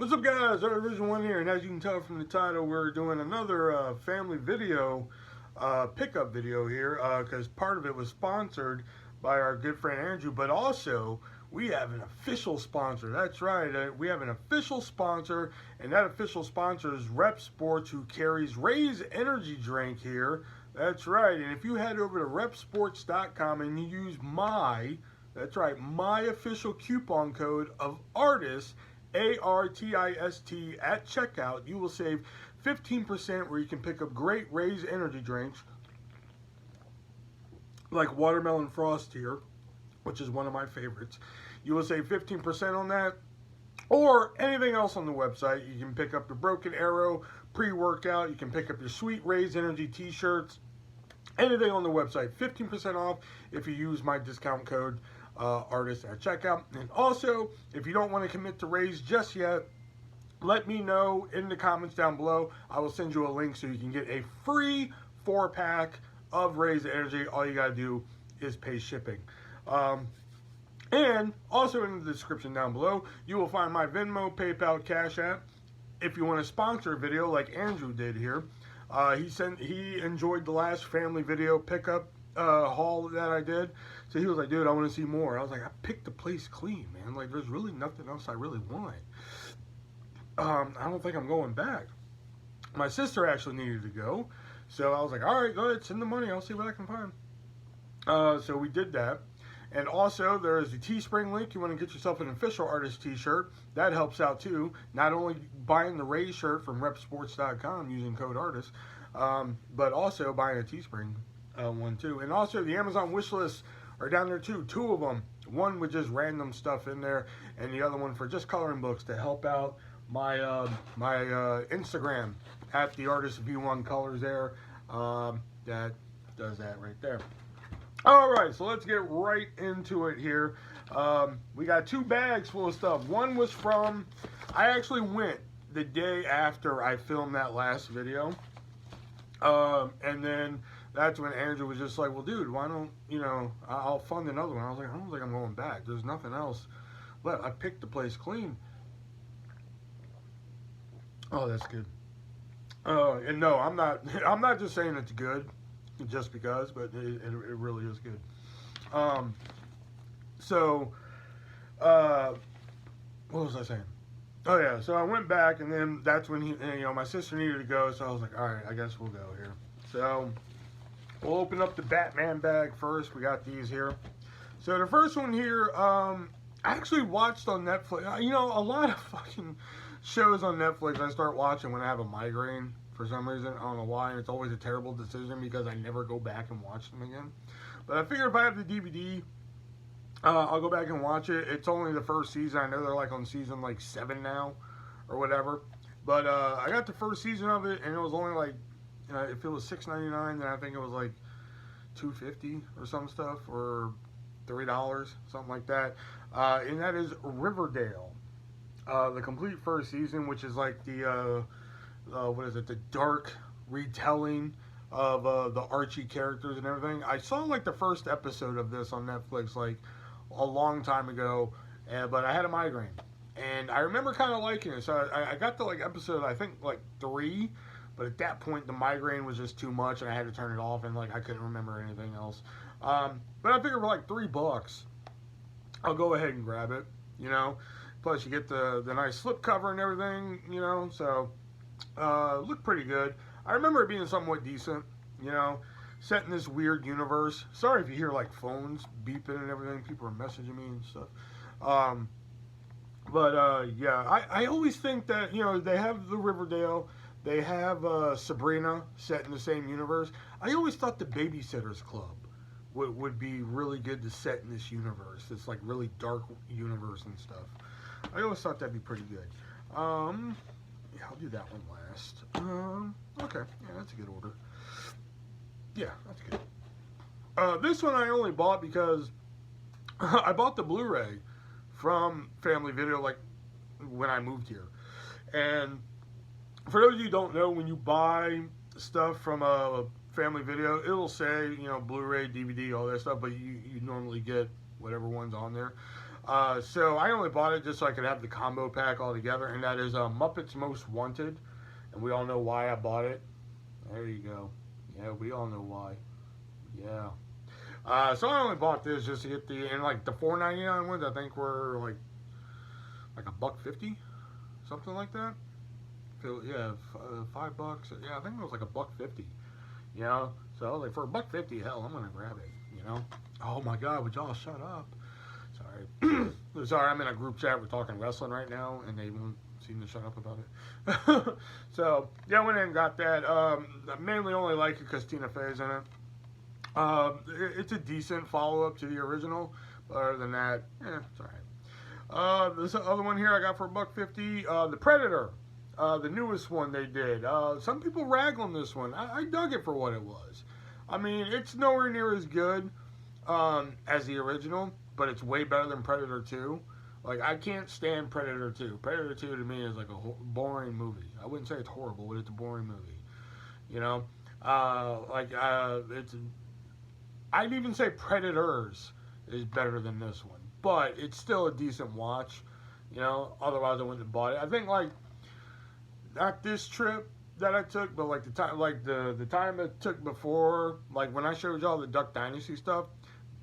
What's up, guys? ArtistVersion1 here, and as you can tell from the title, we're doing another family video, pickup video here, because part of it was sponsored by our good friend Andrew, but also we have an official sponsor. That's right, we have an official sponsor, and that official sponsor is Rep Sports, who carries Ray's energy drink here. That's right, and if you head over to repsports.com and you use that's right, my official coupon code of ARTIST, ARTIST at checkout, you will save 15%, where you can pick up great Ray's energy drinks like Watermelon Frost here, which is one of my favorites. You will save 15% on that, or anything else on the website. You can pick up your Broken Arrow pre-workout. You can pick up your Sweet Ray's Energy t-shirts. Anything on the website, 15% off if you use my discount code artist at checkout. And also, if you don't want to commit to Ray's just yet, let me know in the comments down below. I will send you a link so you can get a free 4-pack of Ray's Energy. All you gotta do is pay shipping. And also in the description down below, you will find my Venmo, PayPal, Cash App. If you want to sponsor a video like Andrew did here, he enjoyed the last family video pickup haul that I did, so he was like, dude, I want to see more. I was like, I picked the place clean, man. Like, there's really nothing else I really want. I don't think I'm going back. My sister actually needed to go, so I was like, all right, go ahead, send the money, I'll see what I can find. So we did that. And also, there's the Teespring link. You want to get yourself an official artist t-shirt. That helps out too. Not only buying the Ray shirt from repsports.com using code ARTIST, but also buying a Teespring one too. And also, the Amazon wish lists are down there too. 2 of them. One with just random stuff in there, and the other one for just coloring books to help out my Instagram at the ArtistV1 colors there. That does that right there. Alright, so let's get right into it here. We got 2 bags full of stuff. One was from, I actually went the day after I filmed that last video. And then that's when Andrew was just like, well, dude, why don't, I'll fund another one. I was like, I don't think I'm going back. There's nothing else left. I picked the place clean. Oh, that's good. And no, I'm not just saying it's good just because, but it really is good. What was I saying? Oh yeah, so I went back, and then that's when my sister needed to go, so I was like, all right, I guess we'll go here. So we'll open up the Batman bag first. We got these here. So the first one here, I actually watched on Netflix. A lot of fucking shows on Netflix I start watching when I have a migraine. For some reason, I don't know why, and it's always a terrible decision because I never go back and watch them again. But I figure if I have the DVD, I'll go back and watch it. It's only the first season. I know they're like on season 7 now, or whatever. But I got the first season of it, and it was only like, if it was $6.99, then I think it was like $2.50 or some stuff, or $3, something like that. And that is Riverdale, the complete first season, which is like the the dark retelling of the Archie characters and everything. I saw like the first episode of this on Netflix like a long time ago, but I had a migraine, and I remember kind of liking it. So I got to like episode, I think like 3, but at that point the migraine was just too much, and I had to turn it off, and like I couldn't remember anything else. But I figured for like $3, I'll go ahead and grab it. Plus you get the nice slipcover and everything. So. Looked pretty good. I remember it being somewhat decent, set in this weird universe. Sorry if you hear like phones beeping and everything. People are messaging me and stuff. Yeah, I always think that, they have the Riverdale, they have Sabrina set in the same universe. I always thought the Babysitter's Club would be really good to set in this universe. It's like really dark universe and stuff. I always thought that'd be pretty good. Yeah, I'll do that one last. Okay, yeah, that's a good order. Yeah, that's good. This one I only bought because I bought the Blu-ray from Family Video like when I moved here. And for those of you who don't know, when you buy stuff from a Family Video, it'll say, Blu-ray, DVD, all that stuff, but you normally get whatever one's on there. So I only bought it just so I could have the combo pack all together, and that is Muppets Most Wanted, and we all know why I bought it. There you go. Yeah, we all know why. Yeah. So I only bought this just to get and like the $4.99 ones I think were like $1.50, something like that. So yeah, $5. Yeah, I think it was like $1.50. You know, so I was like, for $1.50, hell, I'm gonna grab it. You know. Oh my God, would y'all shut up? Sorry. Sorry, I'm in a group chat. We're talking wrestling right now, and they won't seem to shut up about it. So yeah, I went in and got that. I mainly only like it because Tina Fey's in it. It's a decent follow-up to the original, but other than that, it's alright. This other one here I got for $1.50, The Predator, the newest one they did. Some people rag on this one. I dug it for what it was. I mean, it's nowhere near as good as the original, but it's way better than Predator 2. Like, I can't stand Predator 2. Predator 2 to me is like a boring movie. I wouldn't say it's horrible, but it's a boring movie. You know? It's... I'd even say Predators is better than this one. But it's still a decent watch. You know? Otherwise, I wouldn't have bought it. I think, like, not this trip that I took, but, like, the time it took before, like, when I showed y'all the Duck Dynasty stuff,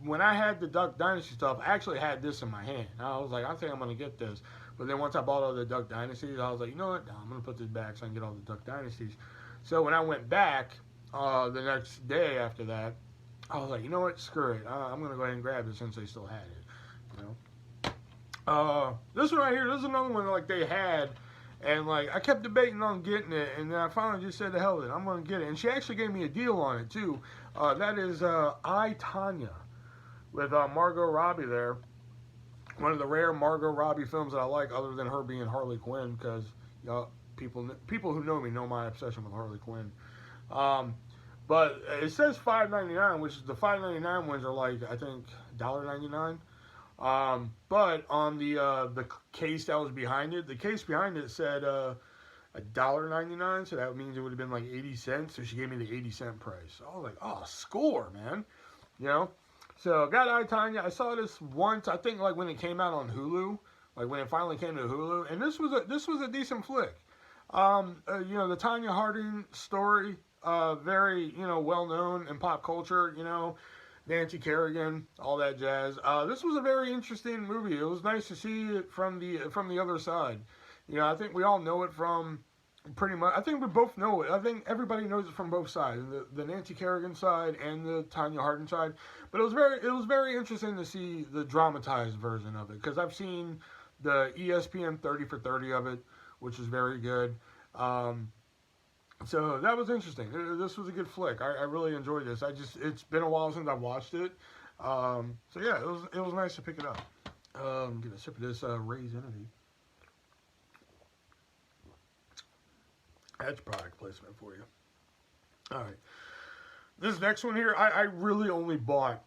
when I had the Duck Dynasty stuff, I actually had this in my hand. I was like, I think I'm going to get this. But then once I bought all the Duck Dynasties, I was like, you know what? No, I'm going to put this back so I can get all the Duck Dynasties. So when I went back the next day after that, I was like, you know what? Screw it. I'm going to go ahead and grab it since they still had it. You know? This one right here, this is another one like they had. And like I kept debating on getting it, and then I finally just said, the hell with it, I'm going to get it. And she actually gave me a deal on it, too. That is I, Tonya, with Margot Robbie there. One of the rare Margot Robbie films that I like, other than her being Harley Quinn, because people who know me know my obsession with Harley Quinn. But it says $5.99, which is the $5.99 ones are like, I think, $1.99. But on the case that was behind it, the case behind it said $1.99, so that means it would have been like 80 cents. So she gave me the 80-cent price. So I was like, oh, score, man. You know? So got I, Tonya. I saw this once, I think like when it came out on Hulu, like when it finally came to Hulu, and this was a decent flick. You know, the Tonya Harding story, very, you know, well known in pop culture, you know, Nancy Kerrigan, all that jazz. This was a very interesting movie. It was nice to see it from the other side. You know, I think we all know it from pretty much. I think we both know it. I think everybody knows it from both sides, the Nancy Kerrigan side and the Tonya Harding side. But it was very interesting to see the dramatized version of it, because I've seen the ESPN 30 for 30 of it, which is very good. So that was interesting. This was a good flick. I really enjoyed this. It's been a while since I watched it. So yeah, it was nice to pick it up. Get a sip of this Ray's Energy. That's product placement for you. All right. This next one here, I really only bought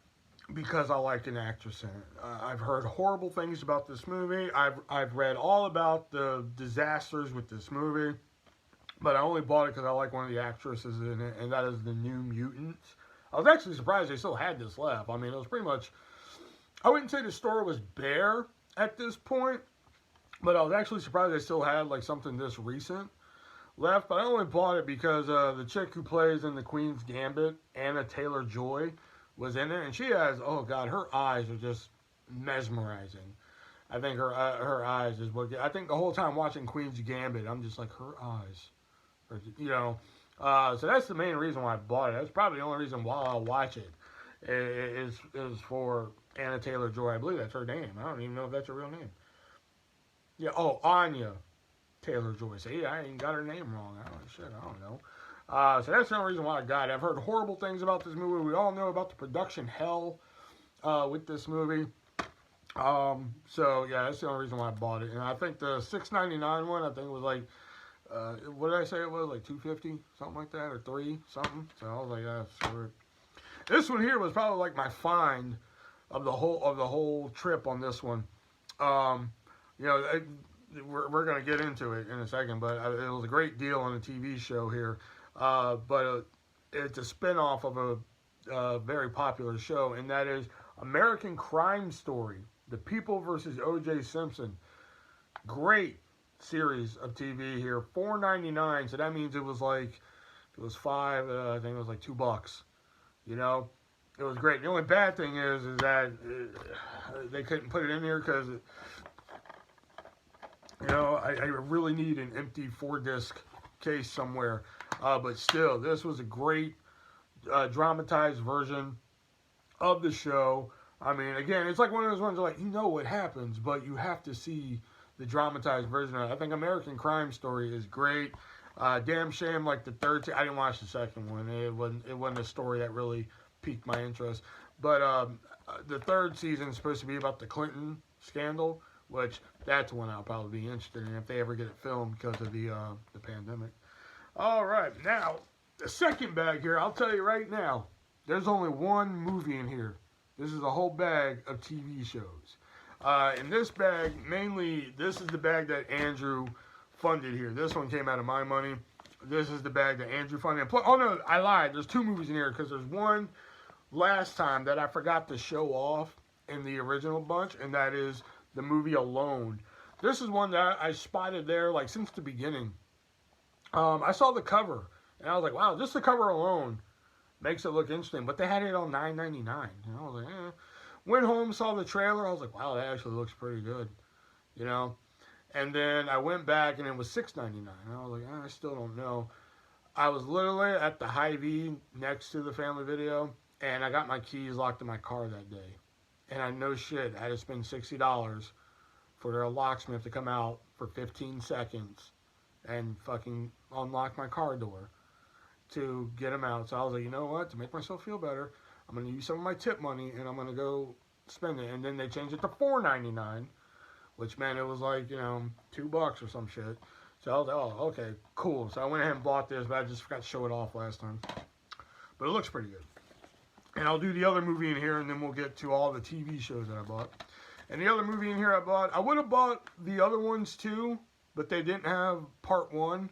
because I liked an actress in it. I've heard horrible things about this movie. I've read all about the disasters with this movie. But I only bought it because I like one of the actresses in it, and that is the New Mutants. I was actually surprised they still had this left. I mean, it was pretty much... I wouldn't say the store was bare at this point, but I was actually surprised they still had like something this recent left. But I only bought it because the chick who plays in The Queen's Gambit, Anna Taylor-Joy, was in it. And she has, oh God, her eyes are just mesmerizing. I think her eyes is what... I think the whole time watching Queen's Gambit, I'm just like, her eyes... You know, so that's the main reason why I bought it. That's probably the only reason why I'll watch it is for Anna Taylor-Joy. I believe that's her name. I don't even know if that's her real name. Yeah, oh, Anya Taylor-Joy. See, I ain't got her name wrong. I don't know. So that's the only reason why I got it. I've heard horrible things about this movie. We all know about the production hell with this movie. So yeah, that's the only reason why I bought it. And I think the $6.99 one, I think it was like, what did I say it was? Like $2.50, something like that, or $3 something. So I was like, yeah, screw it. This one here was probably like my find of the whole trip on this one. You know, we're gonna get into it in a second, but it was a great deal on a TV show here. But it's a spinoff of a very popular show, and that is American Crime Story, The People versus O.J. Simpson. Great series of TV here. $4.99. So that means it was like, it was five. I think it was like $2. You know, it was great. The only bad thing is that they couldn't put it in here because, you know, I really need an empty 4-disc case somewhere. But still, this was a great dramatized version of the show. I mean, again, it's like one of those ones where, like, you know what happens, but you have to see the dramatized version of it. I think American Crime Story is great. Damn shame, like the third, I didn't watch the second one. It wasn't a story that really piqued my interest. But the third season is supposed to be about the Clinton scandal, which that's one I'll probably be interested in if they ever get it filmed because of the pandemic. All right, now the second bag here. I'll tell you right now, there's only one movie in here. This is a whole bag of TV shows. In this bag, mainly, this is the bag that Andrew funded here. This one came out of my money. This is the bag that Andrew funded. Oh no, I lied. There's two movies in here because there's one last time that I forgot to show off in the original bunch, and that is the movie Alone. This is one that I spotted there like since the beginning. I saw the cover, and I was like, wow, just the cover alone makes it look interesting. But they had it on $9.99, and I was like, eh. Went home, saw the trailer. I was like, wow, that actually looks pretty good, you know. And then I went back, and it was $6.99. And I was like, I still don't know. I was literally at the Hy-Vee next to the family video, and I got my keys locked in my car that day. And I no shit, I had to spend $60 for their locksmith to come out for 15 seconds and fucking unlock my car door to get them out. So I was like, you know what? To make myself feel better, I'm going to use some of my tip money, and I'm going to go spend it. And then they changed it to $4.99, which meant it was like, you know, $2 or some shit. So I was like, oh, okay, cool. So I went ahead and bought this, but I just forgot to show it off last time. But it looks pretty good. And I'll do the other movie in here, and then we'll get to all the TV shows that I bought. And the other movie in here I would have bought the other ones too, but they didn't have part 1.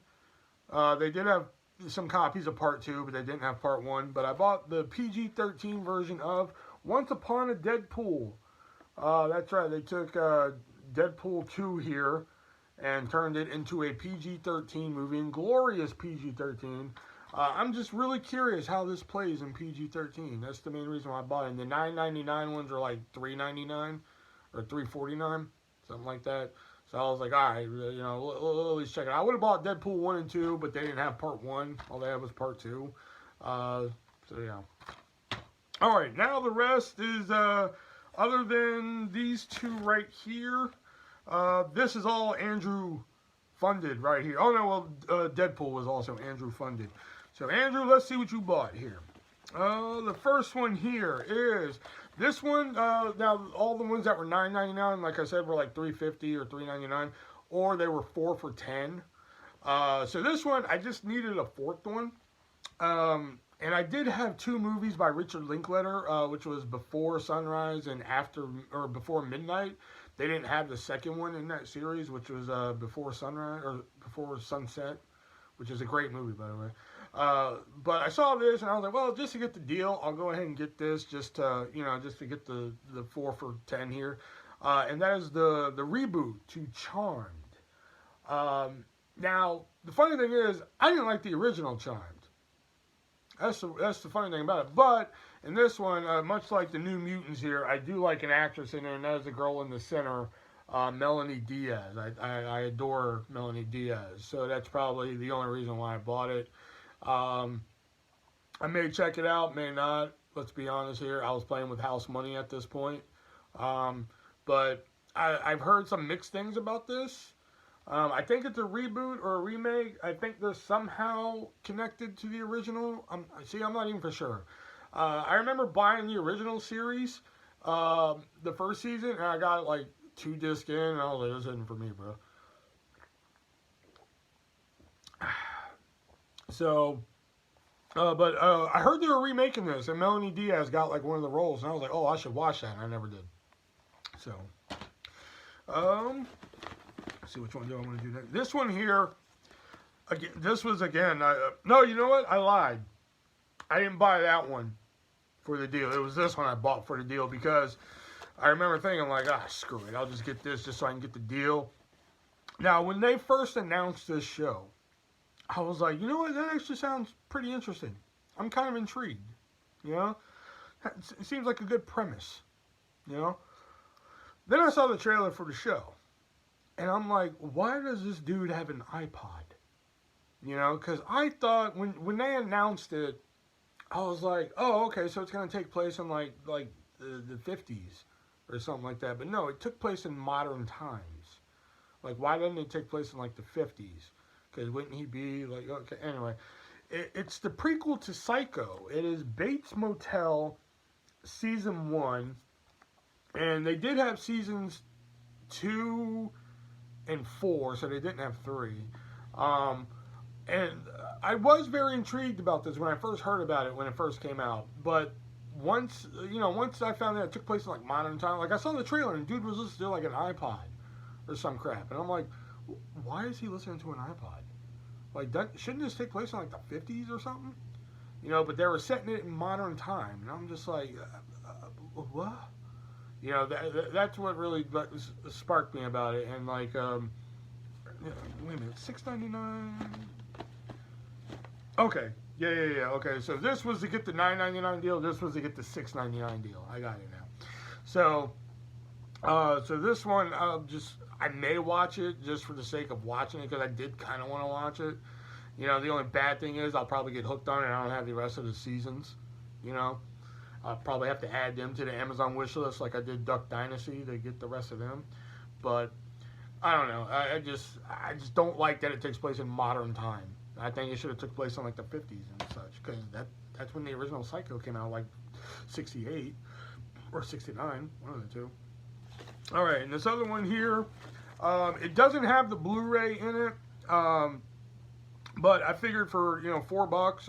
They did have some copies of part 2, but they didn't have part 1. But I bought the PG-13 version of Once Upon a Deadpool. That's right, they took Deadpool 2 here and turned it into a PG-13 movie, and glorious PG-13. I'm just really curious how this plays in PG-13. That's the main reason why I bought it. And the $9.99 ones are like $3.99 or $3.49, something like that. So I was like, all right, you know, let's check it out. I would have bought Deadpool 1 and 2, but they didn't have part 1. All they had was part 2. So yeah. All right, now the rest is, other than these two right here, this is all Andrew funded right here. Oh no, well, Deadpool was also Andrew funded. So Andrew, let's see what you bought here. The first one here is this one. Now all the ones that were $9.99, like I said, were like $3.50 or $3.99, or they were 4 for $10. So this one, I just needed a fourth one. And I did have two movies by Richard Linklater, which was Before Sunrise and Before Midnight. They didn't have the second one in that series, which was Before Sunrise or Before Sunset, which is a great movie, by the way. But I saw this and I was like, well, just to get the deal, I'll go ahead and get this just to get the 4 for $10 here. And that is the reboot to Charmed. Now, the funny thing is, I didn't like the original Charmed. That's the funny thing about it. But in this one, much like the New Mutants here, I do like an actress in there, and that is the girl in the center, Melanie Diaz. I adore Melanie Diaz. So that's probably the only reason why I bought it. I may check it out, may not. Let's be honest here. I was playing with house money at this point. But I've heard some mixed things about this. I think it's a reboot or a remake. I think they're somehow connected to the original. I'm not even for sure. I remember buying the original series, the first season, and I got like 2 discs in, and I was like, this isn't for me, bro. So, but I heard they were remaking this, and Melanie Diaz got like one of the roles, and I was like, oh, I should watch that, and I never did. So, let's see which one do I want to do next. This one here, again, no, you know what? I lied. I didn't buy that one for the deal. It was this one I bought for the deal because I remember thinking like, screw it, I'll just get this just so I can get the deal. Now, when they first announced this show, I was like, you know what, that actually sounds pretty interesting. I'm kind of intrigued, you know? It seems like a good premise, you know? Then I saw the trailer for the show, and I'm like, why does this dude have an iPod? You know, because I thought when they announced it, I was like, oh, okay, so it's going to take place in like the 50s or something like that. But no, it took place in modern times. Like, why didn't it take place in like the 50s? Because wouldn't he be like, okay, anyway. It's the prequel to Psycho. It is Bates Motel Season 1. And they did have Seasons 2 and 4, so they didn't have 3. And I was very intrigued about this when I first heard about it when it first came out. But once I found that it took place in like modern time, like I saw the trailer and dude was listening to like an iPod or some crap, and I'm like, why is he listening to an iPod? Like, shouldn't this take place in like the 50s or something? You know, but they were setting it in modern time, and I'm just like, what? You know, that's what really sparked me about it. And like, wait a minute, $6.99. Okay, yeah. Okay, so this was to get the $9.99 deal. This was to get the $6.99 deal. I got it now. So, so this one, I may watch it just for the sake of watching it because I did kind of want to watch it. You know, the only bad thing is I'll probably get hooked on it and I don't have the rest of the seasons. You know, I'll probably have to add them to the Amazon wish list like I did Duck Dynasty to get the rest of them. But I don't know. I just don't like that it takes place in modern time. I think it should have took place in like the 50s and such, because that's when the original Psycho came out, like 68 or 69, one of the two. All right, and this other one here, it doesn't have the Blu-ray in it, but I figured for $4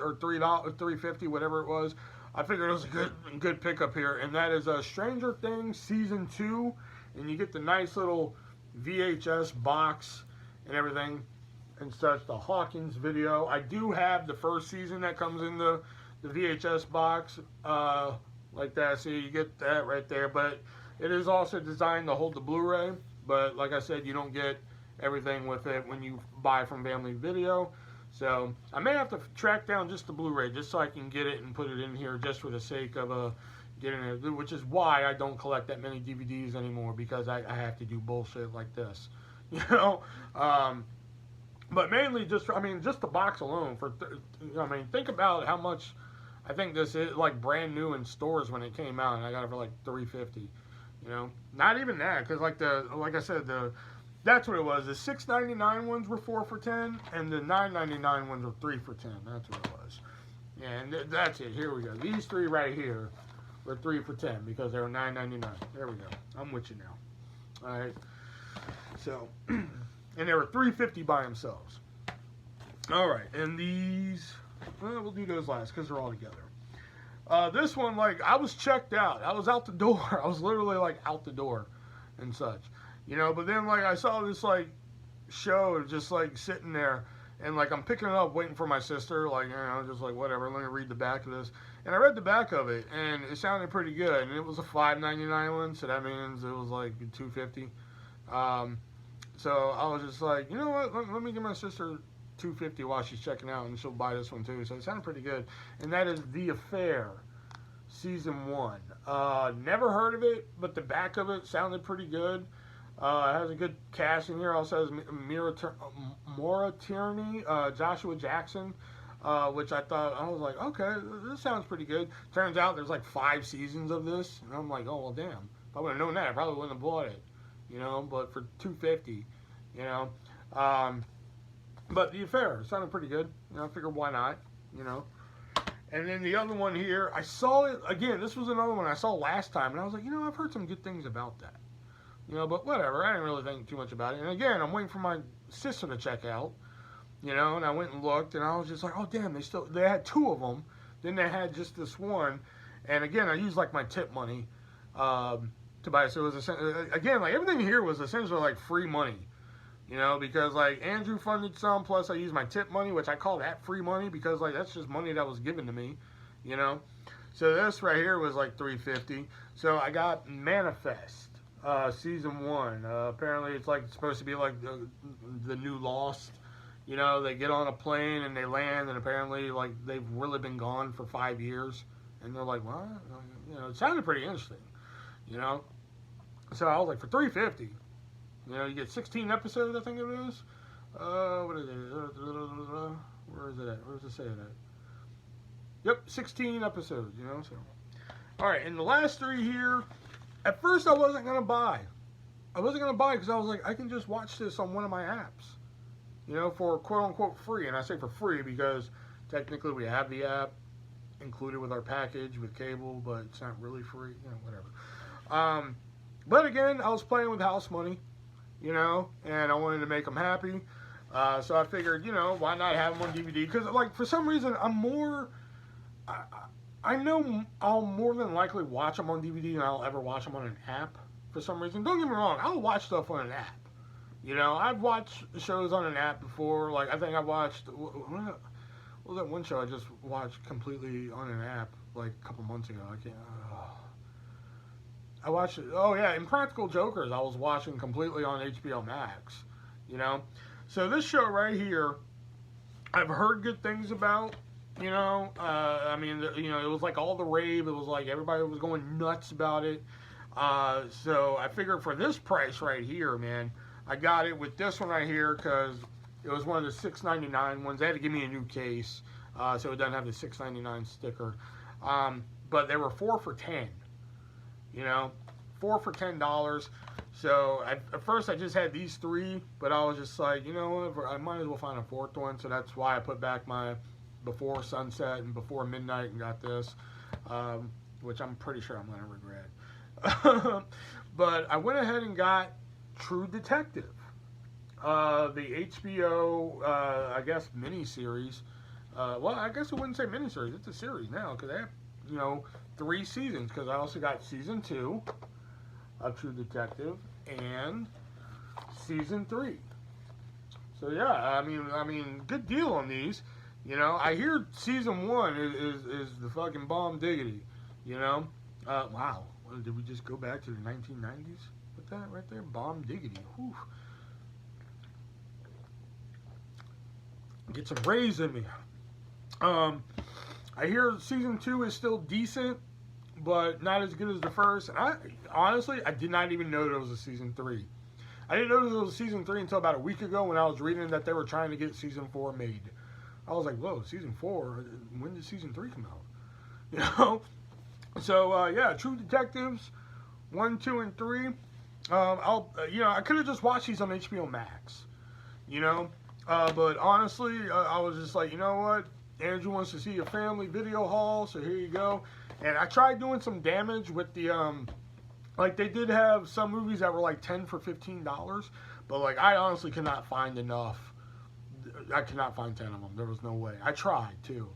or $3.50, whatever it was, I figured it was a good pickup here, and that is Stranger Things Season 2, and you get the nice little VHS box and everything and such, the Hawkins video. I do have the first season that comes in the VHS box like that, so you get that right there, but it is also designed to hold the Blu-ray, but like I said, you don't get everything with it when you buy from Family Video. So I may have to track down just the Blu-ray just so I can get it and put it in here just for the sake of getting it, which is why I don't collect that many DVDs anymore, because I have to do bullshit like this, you know. But mainly just the box alone think about how much I think this is like brand new in stores when it came out, and I got it for like $3.50. You know, not even that, because like I said, that's what it was. The $6.99 ones were 4 for $10, and the $9.99 ones were 3 for $10. That's what it was. Yeah, and that's it. Here we go. These three right here were 3 for $10 because they were $9.99. There we go. I'm with you now. All right. So, and they were $3.50 by themselves. All right, and these, well, we'll do those last because they're all together. This one, like, I was checked out. I was out the door. I was literally, like, out the door and such. You know, but then, like, I saw this, like, show just, like, sitting there. And, like, I'm picking it up, waiting for my sister. Like, you know, just, like, whatever. Let me read the back of this. And I read the back of it, and it sounded pretty good. And it was a $5.99 one, so that means it was, like, $2.50. So I was just like, you know what? Let me give my sister $2.50 while she's checking out, and she'll buy this one too. So it sounded pretty good. And that is The Affair Season 1. Never heard of it, but the back of it sounded pretty good. It has a good cast in here. Also has Maura Tierney, Joshua Jackson, which I was like, okay, this sounds pretty good. Turns out there's like 5 seasons of this, and I'm like, oh well, damn. If I would have known that, I probably wouldn't have bought it, you know. But for $2.50, you know. But The Affair sounded pretty good. You know, I figured why not, you know. And then the other one here, I saw it, again, this was another one I saw last time, and I was like, you know, I've heard some good things about that. You know, but whatever, I didn't really think too much about it. And again, I'm waiting for my sister to check out, you know, and I went and looked, and I was just like, oh, damn, they had 2 of them. Then they had just this one. And again, I used, like, my tip money to buy it. So it was, again, like, everything here was essentially, like, free money. You know, because, like, Andrew funded some, plus I used my tip money, which I call that free money because, like, that's just money that was given to me, you know. So this right here was like $3.50. So I got Manifest, season 1. Apparently it's like supposed to be like the new Lost. You know, they get on a plane and they land, and apparently like they've really been gone for 5 years, and they're like, what? You know, it sounded pretty interesting. You know, so I was like, for $3.50, you know, you get 16 episodes, I think it is. What is it? Where is it at? Where does it say it at? Yep, 16 episodes, you know, so. Alright, and the last 3 here, at first I wasn't going to buy. I wasn't going to buy because I was like, I can just watch this on one of my apps, you know, for quote-unquote free. And I say for free because technically we have the app included with our package with cable, but it's not really free, you know, whatever. But again, I was playing with house money, you know, and I wanted to make them happy. So I figured, you know, why not have them on DVD? Because, like, for some reason, I know I'll more than likely watch them on DVD than I'll ever watch them on an app. For some reason, don't get me wrong, I'll watch stuff on an app. You know, I've watched shows on an app before. Like, I think I watched, what was that one show I just watched completely on an app, like, a couple months ago? I can't, I watched it. Oh yeah, Impractical Jokers I was watching completely on HBO Max, you know. So this show right here, I've heard good things about, you know. I mean, you know, it was like all the rave. It was like everybody was going nuts about it. So I figured for this price right here, man, I got it with this one right here because it was one of the $6.99 ones. They had to give me a new case, so it doesn't have the $6.99 sticker. But they were 4 for $10. You know, 4 for $10. So at first I just had these 3, but I was just like, you know what, I might as well find a 4th one. So that's why I put back my Before Sunset and Before Midnight and got this, which I'm pretty sure I'm going to regret. But I went ahead and got True Detective, the HBO, I guess, miniseries. Well, I guess I wouldn't say miniseries. It's a series now because they have, you know, 3 seasons, because I also got season 2 of True Detective and season 3. So yeah, I mean, good deal on these. You know, I hear season 1 is the fucking bomb diggity. You know, wow, did we just go back to the 1990s with that right there? Bomb diggity. Whew. Get some rays in me. I hear season 2 is still decent, but not as good as the first. And honestly, I did not even know there was a season 3. I didn't know there was a season 3 until about a week ago when I was reading that they were trying to get season 4 made. I was like, whoa, season 4? When did season 3 come out? You know? So, yeah, True Detectives 1, 2, and 3. You know, I could have just watched these on HBO Max. You know? But honestly, I was just like, you know what? Andrew wants to see a family video haul, so here you go. And I tried doing some damage with the, like, they did have some movies that were like 10 for $15, but like, I honestly could not find enough. I could not find 10 of them. There was no way. I tried too.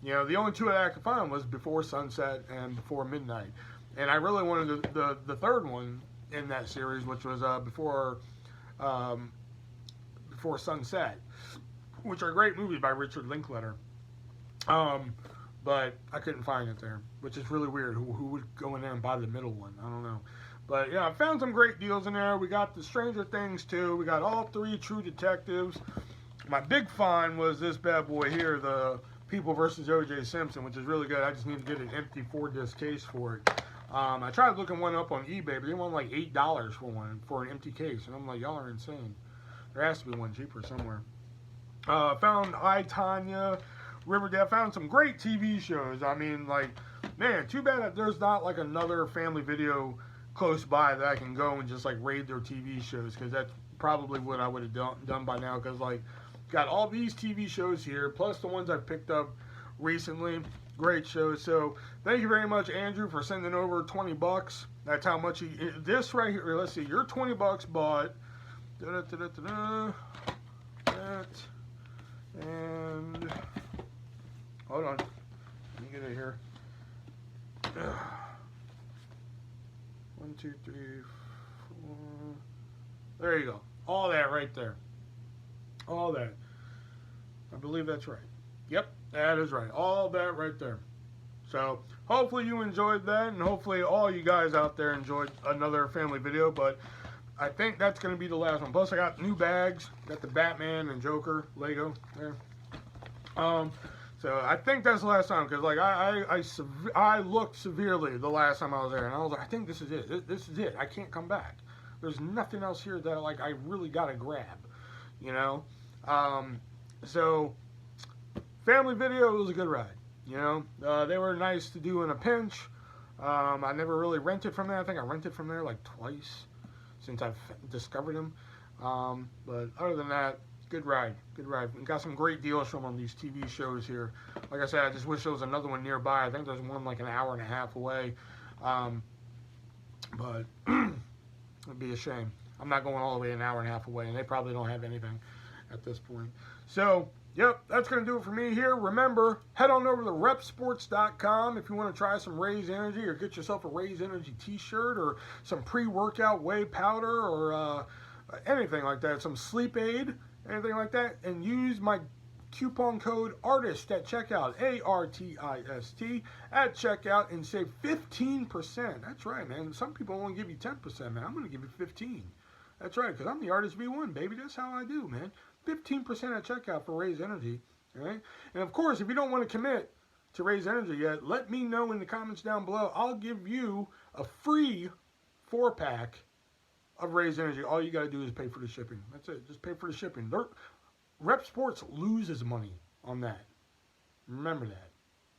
You know, the only 2 that I could find was Before Sunset and Before Midnight. And I really wanted the third one in that series, which was Before Sunset, which are great movies by Richard Linklater. But I couldn't find it there, which is really weird. Who would go in there and buy the middle one? I don't know. But yeah, I found some great deals in there. We got the Stranger Things 2. We got all 3 True Detectives. My big find was this bad boy here, the People vs. O.J. Simpson, which is really good. I just need to get an empty 4-disc case for it. I tried looking one up on eBay, but they want like $8 for one, for an empty case. And I'm like, y'all are insane. There has to be one cheaper somewhere. Found I, Tonya, Riverdale. Found some great TV shows. I mean, like, man, too bad that there's not like another family video close by that I can go and just like raid their TV shows, because that's probably what I would have done by now, because like, got all these TV shows here, plus the ones I've picked up recently. Great shows. So thank you very much, Andrew, for sending over 20 bucks. That's how much this right here, let's see, your 20 bucks bought that, and hold on, let me get it here. 1, 2, 3, 4. There you go. All that right there. All that. I believe that's right. Yep, that is right. All that right there. So hopefully you enjoyed that, and hopefully all you guys out there enjoyed another family video. But I think that's going to be the last one. Plus I got new bags. Got the Batman and Joker Lego there. So I think that's the last time, because like I looked severely the last time I was there, and I was like, I think this is it. This is it. I can't come back. There's nothing else here that like I really gotta grab, you know. So family video, it was a good ride. You know, they were nice to do in a pinch. I never really rented from there. I think I rented from there like twice since I've discovered them. But other than that, good ride, good ride. We got some great deals from them, these TV shows here. Like I said, I just wish there was another one nearby. I think there's one like an hour and a half away. But it'd be a shame. I'm not going all the way an hour and a half away, and they probably don't have anything at this point. So, yep, that's going to do it for me here. Remember, head on over to repsports.com if you want to try some Raise Energy, or get yourself a Raise Energy t-shirt, or some pre-workout whey powder, or anything like that, some sleep aid, anything like that, and use my coupon code ARTIST at checkout, ARTIST, at checkout, and save 15%. That's right, man. Some people only give you 10%, man. I'm going to give you 15. That's right, because I'm the ArtistV1, baby. That's how I do, man. 15% at checkout for Raise Energy. All right? And of course, if you don't want to commit to Raise Energy yet, let me know in the comments down below. I'll give you a free 4-pack of Raise Energy. All you got to do is pay for the shipping. That's it. Just pay for the shipping. Rep Sports loses money on that. Remember that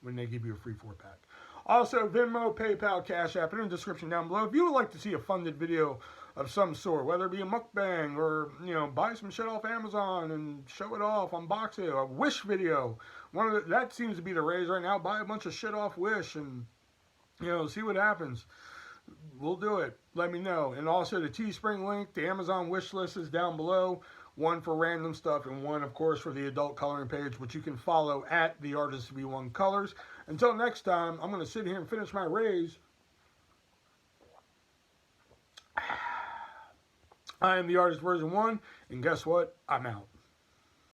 when they give you a free 4-pack. Also, Venmo, PayPal, Cash App, in the description down below. If you would like to see a funded video of some sort, whether it be a mukbang or, you know, buy some shit off Amazon and show it off, unbox it, a Wish video. That seems to be the rage right now. Buy a bunch of shit off Wish and, you know, see what happens. We'll do it. Let me know. And also the Teespring link, the Amazon wish list is down below. One for random stuff, and one, of course, for the adult coloring page, which you can follow at the ArtistV1 Colors. Until next time, I'm going to sit here and finish my raise. I am the ArtistVersion1, and guess what? I'm out.